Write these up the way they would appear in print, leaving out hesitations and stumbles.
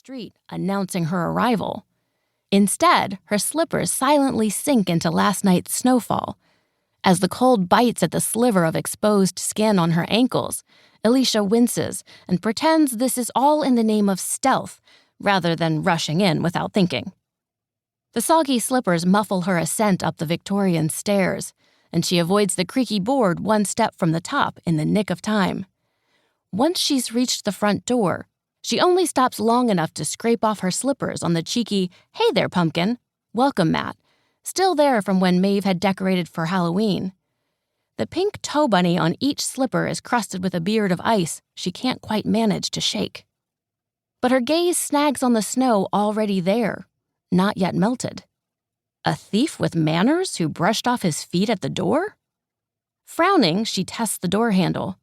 street, announcing her arrival. Instead, her slippers silently sink into last night's snowfall. As the cold bites at the sliver of exposed skin on her ankles, Elisha winces and pretends this is all in the name of stealth, rather than rushing in without thinking. The soggy slippers muffle her ascent up the Victorian stairs, and she avoids the creaky board one step from the top in the nick of time. Once she's reached the front door, she only stops long enough to scrape off her slippers on the cheeky, "Hey there, pumpkin," welcome mat, still there from when Maeve had decorated for Halloween. The pink toe bunny on each slipper is crusted with a beard of ice she can't quite manage to shake. But her gaze snags on the snow already there, not yet melted. A thief with manners who brushed off his feet at the door? Frowning, she tests the door handle.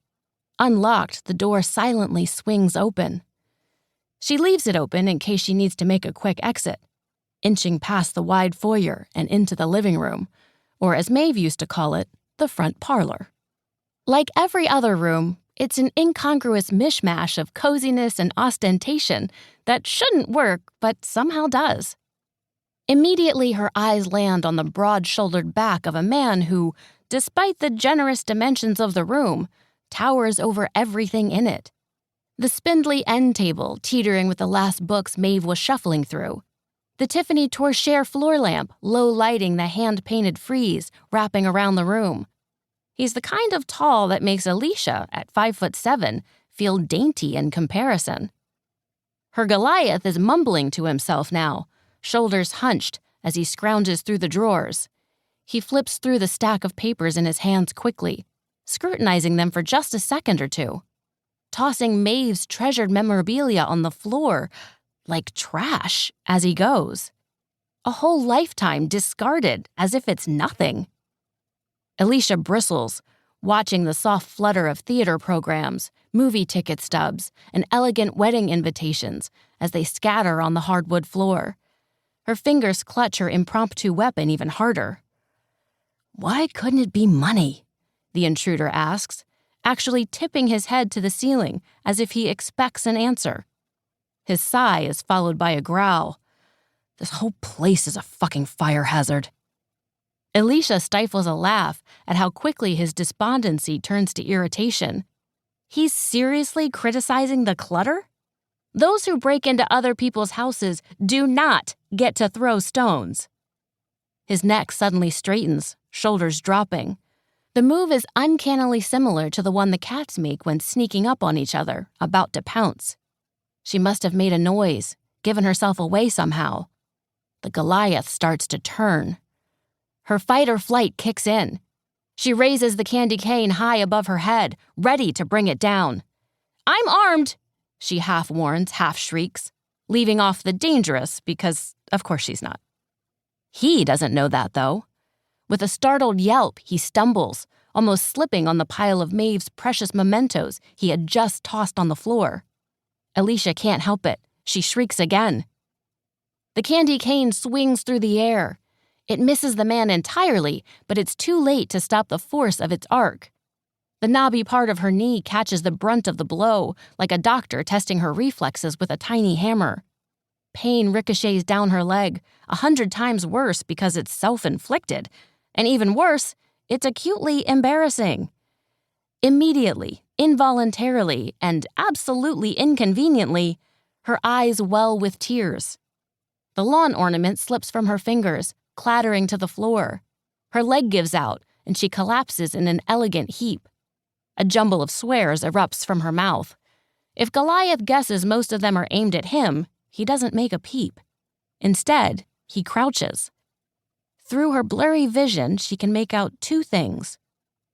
Unlocked, the door silently swings open. She leaves it open in case she needs to make a quick exit, inching past the wide foyer and into the living room, or as Maeve used to call it, the front parlor. Like every other room, it's an incongruous mishmash of coziness and ostentation that shouldn't work but somehow does. Immediately, her eyes land on the broad-shouldered back of a man who, despite the generous dimensions of the room, towers over everything in it. The spindly end table teetering with the last books Maeve was shuffling through. The Tiffany torchère floor lamp low-lighting the hand-painted frieze wrapping around the room. He's the kind of tall that makes Elisha, at 5'7", feel dainty in comparison. Her Goliath is mumbling to himself now, shoulders hunched as he scrounges through the drawers. He flips through the stack of papers in his hands quickly, scrutinizing them for just a second or two, tossing Maeve's treasured memorabilia on the floor like trash as he goes. A whole lifetime discarded as if it's nothing. Elisha bristles, watching the soft flutter of theater programs, movie ticket stubs, and elegant wedding invitations as they scatter on the hardwood floor. Her fingers clutch her impromptu weapon even harder. "Why couldn't it be money?" the intruder asks, actually tipping his head to the ceiling as if he expects an answer. His sigh is followed by a growl. "This whole place is a fucking fire hazard." Elisha stifles a laugh at how quickly his despondency turns to irritation. He's seriously criticizing the clutter? Those who break into other people's houses do not get to throw stones. His neck suddenly straightens, shoulders dropping. The move is uncannily similar to the one the cats make when sneaking up on each other, about to pounce. She must have made a noise, given herself away somehow. The Goliath starts to turn. Her fight or flight kicks in. She raises the candy cane high above her head, ready to bring it down. "I'm armed," she half warns, half shrieks, leaving off the dangerous because, of course, she's not. He doesn't know that, though. With a startled yelp, he stumbles, almost slipping on the pile of Maeve's precious mementos he had just tossed on the floor. Elisha can't help it. She shrieks again. The candy cane swings through the air. It misses the man entirely, but it's too late to stop the force of its arc. The knobby part of her knee catches the brunt of the blow, like a doctor testing her reflexes with a tiny hammer. Pain ricochets down her leg, 100 times worse because it's self-inflicted, and even worse, it's acutely embarrassing. Immediately, involuntarily, and absolutely inconveniently, her eyes well with tears. The lawn ornament slips from her fingers, clattering to the floor. Her leg gives out, and she collapses in an elegant heap. A jumble of swears erupts from her mouth. If Goliath guesses most of them are aimed at him, he doesn't make a peep. Instead, he crouches. Through her blurry vision, she can make out two things.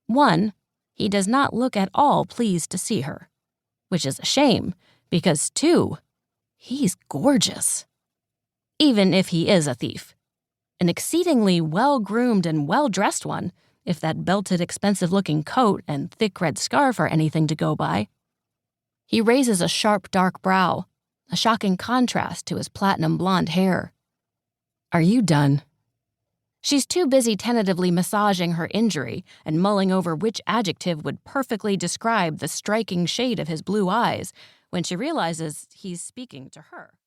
One, he does not look at all pleased to see her, which is a shame, because two, he's gorgeous. Even if he is a thief. An exceedingly well-groomed and well-dressed one, if that belted, expensive-looking coat and thick red scarf are anything to go by. He raises a sharp, dark brow, a shocking contrast to his platinum blonde hair. "Are you done?" She's too busy tentatively massaging her injury and mulling over which adjective would perfectly describe the striking shade of his blue eyes when she realizes he's speaking to her.